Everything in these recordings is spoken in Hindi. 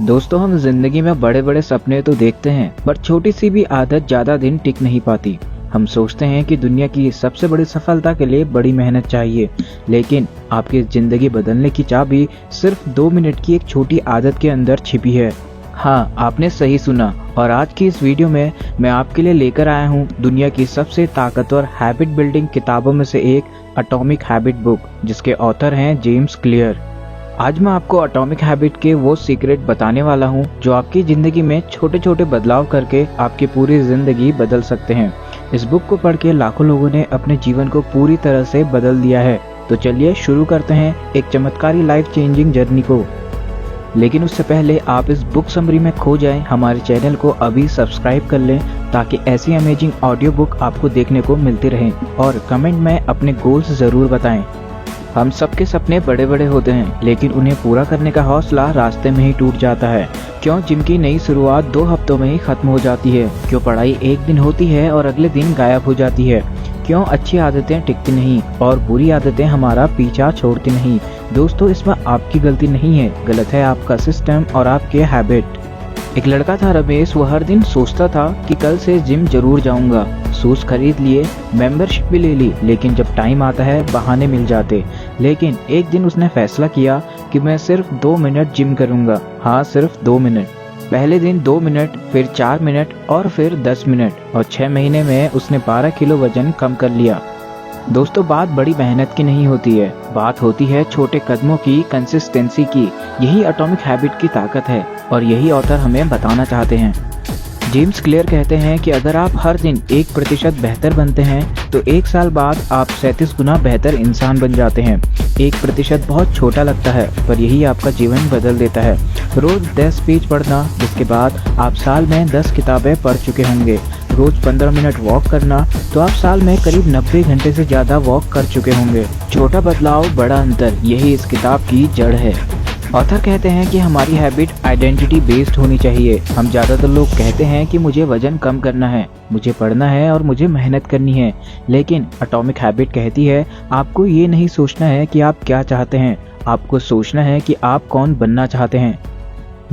दोस्तों, हम जिंदगी में बड़े बड़े सपने तो देखते हैं, पर छोटी सी भी आदत ज्यादा दिन टिक नहीं पाती। हम सोचते हैं कि दुनिया की सबसे बड़ी सफलता के लिए बड़ी मेहनत चाहिए, लेकिन आपकी जिंदगी बदलने की चाबी सिर्फ 2 मिनट की एक छोटी आदत के अंदर छिपी है। हाँ, आपने सही सुना। और आज की इस वीडियो में मैं आपके लिए लेकर आया हूँ दुनिया की सबसे ताकतवर हैबिट बिल्डिंग किताबों में से एक, एटॉमिक हैबिट बुक, जिसके ऑथर हैं जेम्स क्लियर। आज मैं आपको एटॉमिक हैबिट के वो सीक्रेट बताने वाला हूँ जो आपकी जिंदगी में छोटे छोटे बदलाव करके आपकी पूरी जिंदगी बदल सकते हैं। इस बुक को पढ़ के लाखों लोगों ने अपने जीवन को पूरी तरह से बदल दिया है। तो चलिए शुरू करते हैं एक चमत्कारी लाइफ चेंजिंग जर्नी को। लेकिन उससे पहले आप इस बुक समरी में खो जाएं, हमारे चैनल को अभी सब्सक्राइब कर लें ताकि ऐसी अमेजिंग ऑडियो बुक आपको देखने को मिलती रहें, और कमेंट में अपने गोल्स जरूर बताएं। हम सबके सपने बड़े बड़े होते हैं, लेकिन उन्हें पूरा करने का हौसला रास्ते में ही टूट जाता है। क्यों जिम की नई शुरुआत 2 हफ्तों में ही खत्म हो जाती है? क्यों पढ़ाई एक दिन होती है और अगले दिन गायब हो जाती है? क्यों अच्छी आदतें टिकती नहीं और बुरी आदतें हमारा पीछा छोड़ती नहीं? दोस्तों, इसमें आपकी गलती नहीं है, गलत है आपका सिस्टम और आपके हैबिट। एक लड़का था रमेश। वो हर दिन सोचता था कि कल से जिम जरूर जाऊंगा। शूज खरीद लिए, मेंबरशिप भी ले ली, लेकिन जब टाइम आता है बहाने मिल जाते। लेकिन एक दिन उसने फैसला किया कि मैं सिर्फ 2 मिनट जिम करूंगा। हाँ, सिर्फ 2 मिनट। पहले दिन 2 मिनट, फिर 4 मिनट और फिर 10 मिनट, और 6 महीने में उसने 12 किलो वजन कम कर लिया। दोस्तों, बात बड़ी मेहनत की नहीं होती है, बात होती है छोटे कदमों की, कंसिस्टेंसी की। यही एटॉमिक हैबिट की ताकत है और यही ऑथर हमें बताना चाहते हैं। जेम्स क्लियर कहते हैं कि अगर आप हर दिन 1% बेहतर बनते हैं तो 1 साल बाद आप 37 गुना बेहतर इंसान बन जाते हैं। 1% बहुत छोटा लगता है, पर यही आपका जीवन बदल देता है। रोज 10 पेज पढ़ना, जिसके बाद आप साल में 10 किताबें पढ़ चुके होंगे। रोज 15 मिनट वॉक करना, तो आप साल में करीब 90 घंटे से ज्यादा वॉक कर चुके होंगे। छोटा बदलाव, बड़ा अंतर, यही इस किताब की जड़ है। ऑथर कहते हैं कि हमारी हैबिट आइडेंटिटी बेस्ड होनी चाहिए। हम ज़्यादातर लोग कहते हैं कि मुझे वजन कम करना है, मुझे पढ़ना है और मुझे मेहनत करनी है, लेकिन एटॉमिक हैबिट कहती है आपको ये नहीं सोचना है कि आप क्या चाहते हैं, आपको सोचना है कि आप कौन बनना चाहते हैं।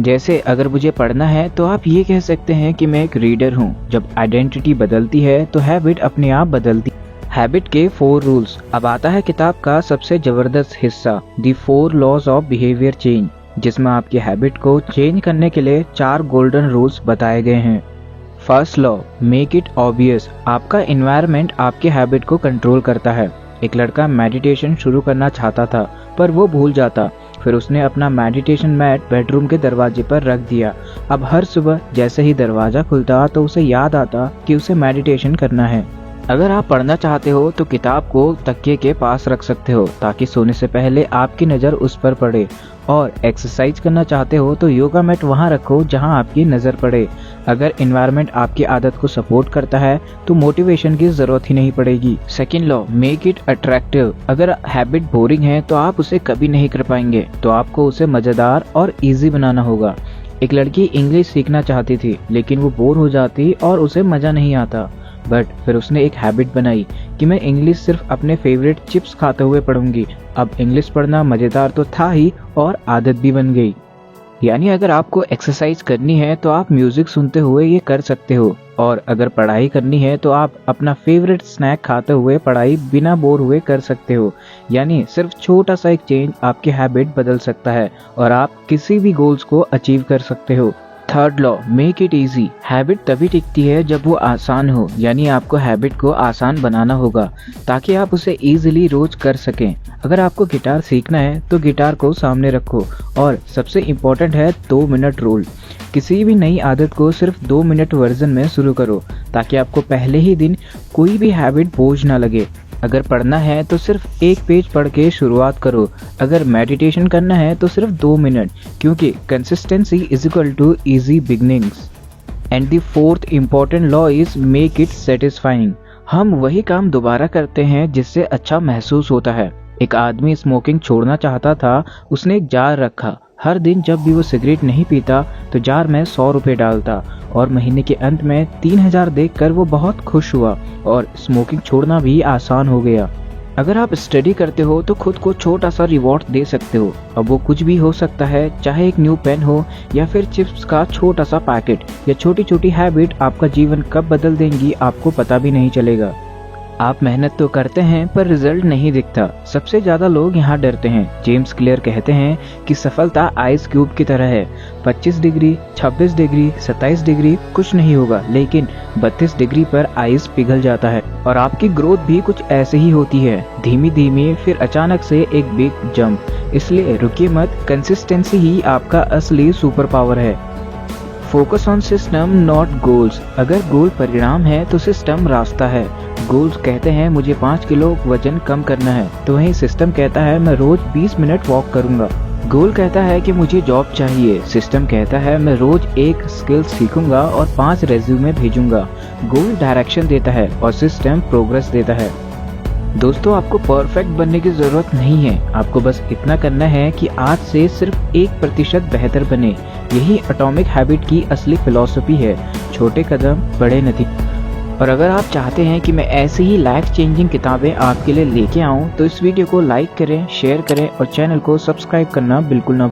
जैसे अगर मुझे पढ़ना है तो आप ये कह सकते हैं कि मैं एक रीडर हूँ। जब आइडेंटिटी बदलती है तो हैबिट अपने आप बदलती है। हैबिट के 4 रूल्स। अब आता है किताब का सबसे जबरदस्त हिस्सा, दी 4 लॉज ऑफ बिहेवियर चेंज, जिसमें आपकी हैबिट को चेंज करने के लिए 4 गोल्डन रूल्स बताए गए हैं। First law, make it obvious. आपका एनवायरनमेंट आपके हैबिट को कंट्रोल करता है। एक लड़का मेडिटेशन शुरू करना चाहता था, पर वो भूल जाता। फिर उसने अपना मेडिटेशन मैट बेडरूम के दरवाजे पर रख दिया। अब हर सुबह जैसे ही दरवाजा खुलता तो उसे याद आता कि उसे मेडिटेशन करना है। अगर आप पढ़ना चाहते हो तो किताब को तकिए के पास रख सकते हो ताकि सोने से पहले आपकी नज़र उस पर पड़े। और एक्सरसाइज करना चाहते हो तो योगा मैट वहाँ रखो जहाँ आपकी नज़र पड़े। अगर एनवायरनमेंट आपकी आदत को सपोर्ट करता है तो मोटिवेशन की जरूरत ही नहीं पड़ेगी। Second law, make it attractive. अगर हैबिट बोरिंग है तो आप उसे कभी नहीं कर पाएंगे, तो आपको उसे मज़ेदार और ईजी बनाना होगा। एक लड़की इंग्लिश सीखना चाहती थी, लेकिन वो बोर हो जाती और उसे मज़ा नहीं आता। बट फिर उसने एक हैबिट बनाई कि मैं इंग्लिश सिर्फ अपने फेवरेट चिप्स खाते हुए पढ़ूंगी। अब इंग्लिश पढ़ना मज़ेदार तो था ही और आदत भी बन गई। यानी अगर आपको एक्सरसाइज करनी है तो आप म्यूजिक सुनते हुए ये कर सकते हो, और अगर पढ़ाई करनी है तो आप अपना फेवरेट स्नैक खाते हुए पढ़ाई बिना बोर हुए कर सकते हो। यानी सिर्फ छोटा सा एक चेंज आपकी हैबिट बदल सकता है और आप किसी भी गोल्स को अचीव कर सकते हो। Third law, make it easy. Habit तभी टिकती है जब वो आसान हो, यानी आपको हैबिट को आसान बनाना होगा ताकि आप उसे इजीली रोज कर सकें। अगर आपको गिटार सीखना है तो गिटार को सामने रखो, और सबसे इम्पोर्टेंट है 2 मिनट रूल। किसी भी नई आदत को सिर्फ 2 मिनट वर्जन में शुरू करो ताकि आपको पहले ही दिन कोई भी हैबिट बोझ ना लगे। अगर पढ़ना है तो सिर्फ 1 पेज पढ़ के शुरुआत करो। अगर मेडिटेशन करना है तो सिर्फ 2 मिनट, क्योंकि consistency is equal to easy beginnings. And the 4th important law is make it satisfying. हम वही काम दोबारा करते हैं जिससे अच्छा महसूस होता है। एक आदमी स्मोकिंग छोड़ना चाहता था, उसने एक जार रखा। हर दिन जब भी वो सिगरेट नहीं पीता तो जार में 100 रुपये डालता, और महीने के अंत में 3000 देखकर वो बहुत खुश हुआ और स्मोकिंग छोड़ना भी आसान हो गया। अगर आप स्टडी करते हो तो खुद को छोटा सा रिवॉर्ड दे सकते हो। अब वो कुछ भी हो सकता है, चाहे एक न्यू पेन हो या फिर चिप्स का छोटा सा पैकेट। या छोटी छोटी हैबिट आपका जीवन कब बदल देंगी आपको पता भी नहीं चलेगा। आप मेहनत तो करते हैं पर रिजल्ट नहीं दिखता। सबसे ज्यादा लोग यहाँ डरते हैं। जेम्स क्लियर कहते हैं कि सफलता आइस क्यूब की तरह है। 25 डिग्री, 26 डिग्री, 27 डिग्री कुछ नहीं होगा, लेकिन 32 डिग्री पर आइस पिघल जाता है। और आपकी ग्रोथ भी कुछ ऐसे ही होती है, धीमी धीमी, फिर अचानक से एक बिग जंप। इसलिए रुकिए मत, कंसिस्टेंसी ही आपका असली सुपर पावर है। Focus on system not goals. अगर गोल परिणाम है तो सिस्टम रास्ता है। गोल्स कहते हैं मुझे 5 किलो वजन कम करना है, तो वहीं सिस्टम कहता है मैं रोज 20 मिनट वॉक करूंगा। गोल कहता है कि मुझे जॉब चाहिए, सिस्टम कहता है मैं रोज एक स्किल सीखूंगा और 5 रेज्यूमे भेजूंगा। गोल डायरेक्शन देता है और सिस्टम प्रोग्रेस देता है। दोस्तों, आपको परफेक्ट बनने की जरूरत नहीं है, आपको बस इतना करना है कि आज से सिर्फ 1% बेहतर बने। यही एटॉमिक हैबिट की असली फिलॉसफी है, छोटे कदम बड़े नतीजे। और अगर आप चाहते हैं कि मैं ऐसी ही लाइफ चेंजिंग किताबें आपके लिए लेके आऊं तो इस वीडियो को लाइक करें, शेयर करें और चैनल को सब्सक्राइब करना बिल्कुल ना